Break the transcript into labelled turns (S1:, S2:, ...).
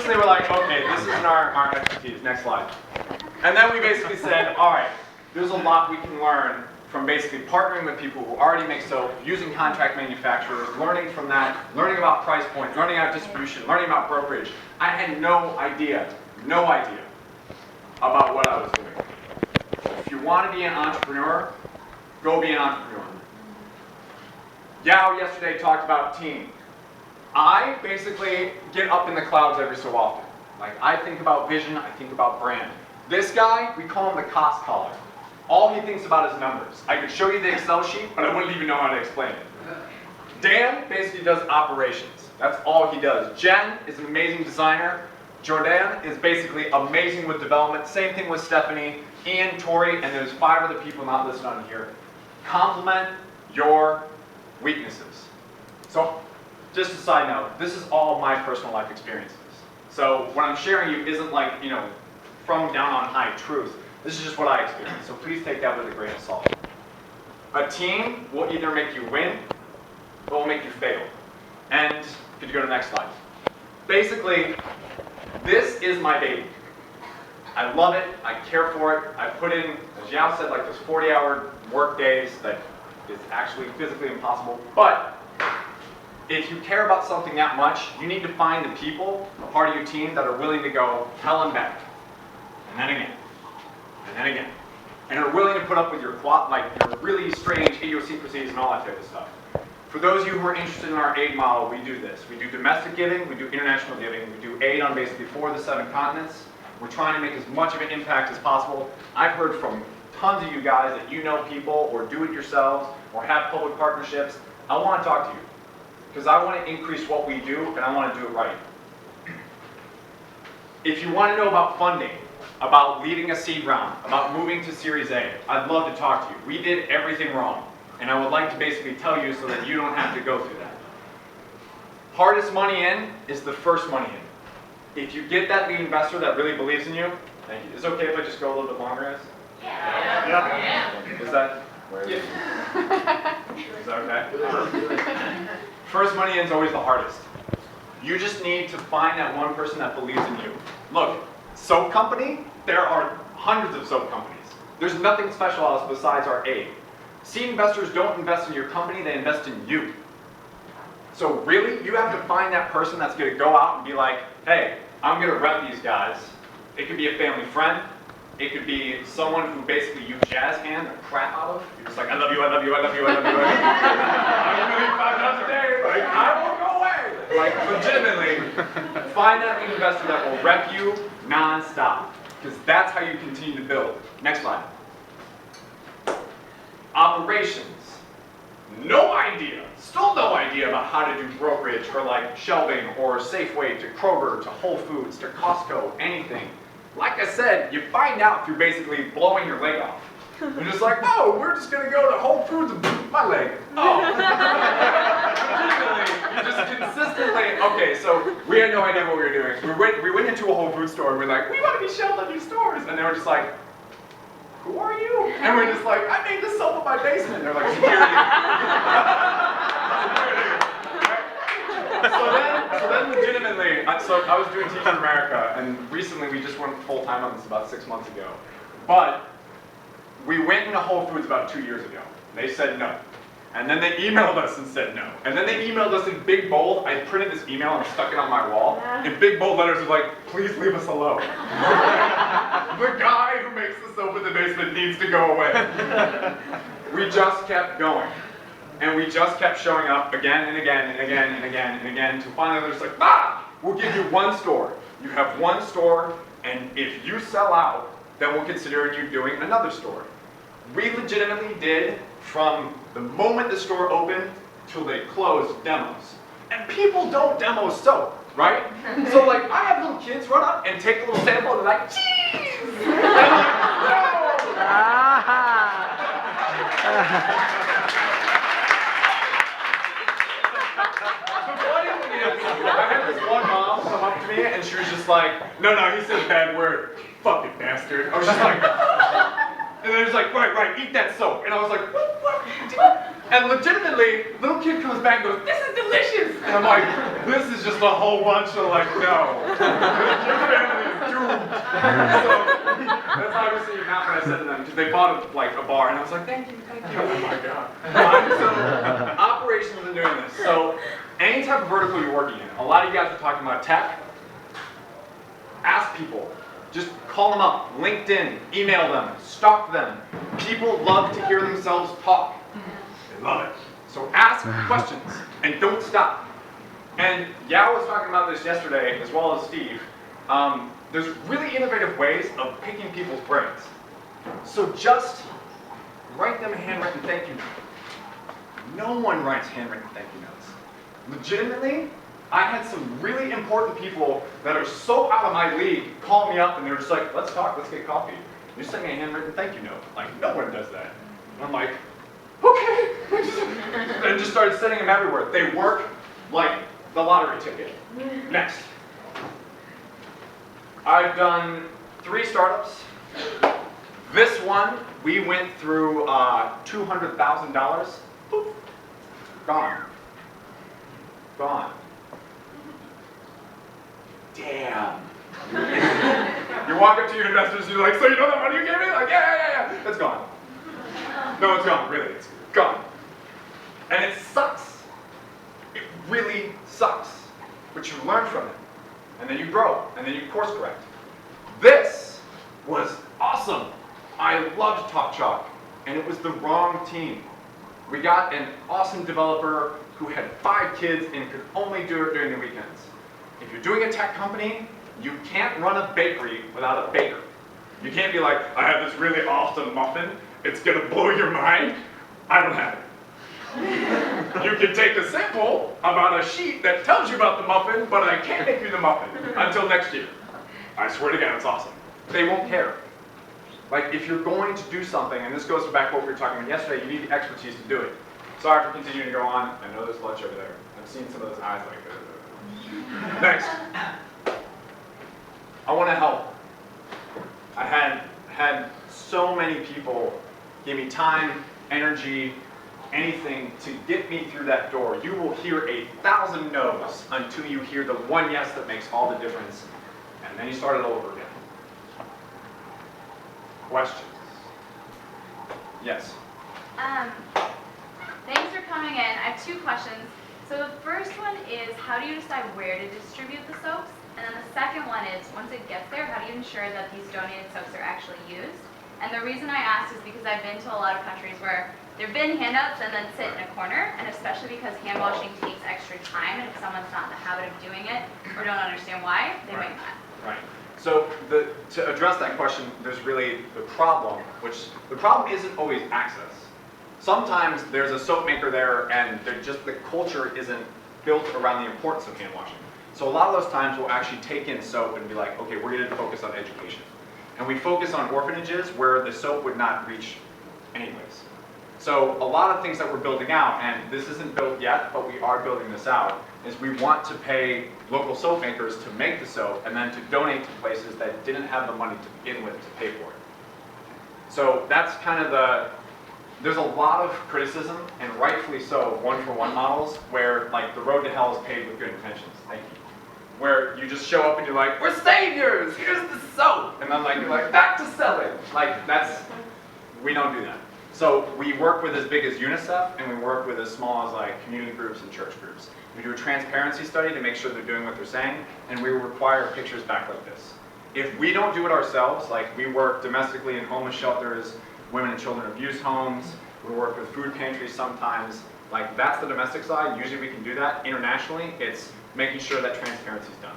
S1: basically were like, okay, this isn't our expertise. Next slide. And then we basically said, all right, there's a lot we can learn from basically partnering with people who already make soap, using contract manufacturers, learning from that, learning about price points, learning about distribution, learning about brokerage. I had no idea about what I was doing. If you want to be an entrepreneur, go be an entrepreneur. Yao yesterday talked about team. I basically get up in the clouds every so often. Like, I think about vision, I think about brand. This guy, we call him the cost collar. All he thinks about is numbers. I could show you the Excel sheet, but I wouldn't even know how to explain it. Dan basically does operations. That's all he does. Jen is an amazing designer. Jordan is basically amazing with development. Same thing with Stephanie, Ian, Tori, and there's 5 other people not listed on here. Complement your weaknesses. So, just a side note, this is all my personal life experiences. So what I'm sharing you isn't like, from down on high truth. This is just what I experienced. So please take that with a grain of salt. A team will either make you win or will make you fail. And could you go to the next slide? Basically, this is my baby. I love it, I care for it. I put in, as Yao said, like those 40-hour work days that is actually physically impossible. But if you care about something that much, you need to find the people, a part of your team, that are willing to go hell and back. And then again. And then again. And are willing to put up with your really strange idiosyncrasies and all that type of stuff. For those of you who are interested in our aid model, we do this. We do domestic giving, we do international giving, we do aid on basically 4 of the 7 continents. We're trying to make as much of an impact as possible. I've heard from tons of you guys that you know people, or do it yourselves, or have public partnerships. I want to talk to you. Because I want to increase what we do, and I want to do it right. If you want to know about funding, about leading a seed round, about moving to Series A, I'd love to talk to you. We did everything wrong, and I would like to basically tell you so that you don't have to go through that. Hardest money in is the first money in. If you get that lead investor that really believes in you, thank you. Is it okay if I just go a little bit longer, guys? Yeah. Is that? Where is it? Is that okay? First money in is always the hardest. You just need to find that one person that believes in you. Look, soap company, there are hundreds of soap companies. There's nothing special besides our aid. Seed investors don't invest in your company, they invest in you. So really, you have to find that person that's going to go out and be like, hey, I'm going to rep these guys. It could be a family friend. It could be someone who basically you jazz hand the crap out of. You're just like, I love you, I love you, I love you, I love you, I love you. I'm going to eat 5 times a day. Like, I won't go away. Like, legitimately, find that investor that will rep you non-stop. Because that's how you continue to build. Next slide. Operations. No idea. Still no idea about how to do brokerage for like shelving or Safeway to Kroger to Whole Foods to Costco, anything. Like I said, you find out through basically blowing your leg off. You're just like, oh, we're just going to go to Whole Foods and my leg. Oh. Just consistently, okay, so we had no idea what we were doing. We went into a Whole Foods store and we're like, we want to be shelved at these stores. And they were just like, who are you? And we're just like, I made this soap in my basement. And they're like, security. So then legitimately, so I was doing Teach in America, and recently we just went full-time on this about 6 months ago. But we went into Whole Foods about 2 years ago. They said no. And then they emailed us and said no. And then they emailed us in big bold. I printed this email and stuck it on my wall. In big bold letters of like, please leave us alone. The guy who makes the soap in the basement needs to go away. We just kept going. And we just kept showing up again and again and again and again and again until finally they're just like, we'll give you one store. You have one store, and if you sell out, then we'll consider you doing another store. We legitimately did, from the moment the store opened till they closed, demos. And people don't demo soap, right? So like, I have little kids run up and take a little sample and they're like, cheese! And I'm like, no! I had this one mom come up to me and she was just like, no, he said a bad word. Fucking bastard. I was just like, and they're just like, right, eat that soap. And I was like, what? And legitimately, little kid comes back and goes, this is delicious. And I'm like, This is just a whole bunch of like, no. Your family is doomed. So that's obviously not what I said to them, because they bought like a bar, and I was like, thank you. Oh my God. So operations and doing this. So any type of vertical you're working in, a lot of you guys are talking about tech. Ask people. Just call them up, LinkedIn, email them, stalk them. People love to hear themselves talk. They love it. So ask questions and don't stop. And Yao was talking about this yesterday, as well as Steve. There's really innovative ways of picking people's brains. So just write them a handwritten thank you note. No one writes handwritten thank you notes. Legitimately, I had some really important people that are so out of my league call me up and they're just like, let's talk, let's get coffee. You send me a handwritten thank you note. Like, no one does that. And I'm like, okay. And just started sending them everywhere. They work like the lottery ticket. Next. I've done 3 startups. This one, we went through $200,000. Poof. Gone. Gone. Damn. You walk up to your investors and you're like, so you know that money you gave me? Like, yeah. It's gone. No, it's gone, really. It's gone. And it sucks. It really sucks. But you learn from it. And then you grow. And then you course correct. This was awesome. I loved Talk Chalk. And it was the wrong team. We got an awesome developer who had 5 kids and could only do it during the weekends. If you're doing a tech company, you can't run a bakery without a baker. You can't be like, I have this really awesome muffin, it's gonna blow your mind. I don't have it. You can take a sample about a sheet that tells you about the muffin, but I can't make you the muffin until next year. I swear to God, it's awesome. They won't care. Like, if you're going to do something, and this goes back to what we were talking about yesterday, you need the expertise to do it. Sorry for continuing to go on. I know there's lunch over there. I've seen some of those eyes like that. Next. I want to help. I had so many people give me time, energy, anything to get me through that door. You will hear 1,000 no's until you hear the one yes that makes all the difference. And then you start it over again. Questions? Yes?
S2: Thanks for coming in. I have 2 questions. So the first one is, how do you decide where to distribute the soaps? And then the second one is, once it gets there, how do you ensure that these donated soaps are actually used? And the reason I asked is because I've been to a lot of countries where there have been handouts and then sit in a corner, and especially because hand washing takes extra time, and if someone's not in the habit of doing it or don't understand why, they might not.
S1: Right. So to address that question, there's really the problem, which the problem isn't always access. Sometimes there's a soap maker there and the culture isn't built around the importance of hand washing. So a lot of those times we'll actually take in soap and be like, okay, we're going to focus on education. And we focus on orphanages where the soap would not reach anyways. So a lot of things that we're building out, and this isn't built yet, but we are building this out, is we want to pay local soap makers to make the soap and then to donate to places that didn't have the money to begin with to pay for it. So that's kind of there's a lot of criticism, and rightfully so, one-for-one models where like the road to hell is paved with good intentions. Thank you. Where you just show up and you're like, we're saviors, here's the soap. And then like you're like, back to selling. Like we don't do that. So we work with as big as UNICEF, and we work with as small as like community groups and church groups. We do a transparency study to make sure they're doing what they're saying, and we require pictures back like this. If we don't do it ourselves, like we work domestically in homeless shelters, women and children abuse homes, we work with food pantries sometimes, like that's the domestic side. Usually we can do that. Internationally, it's making sure that transparency is done.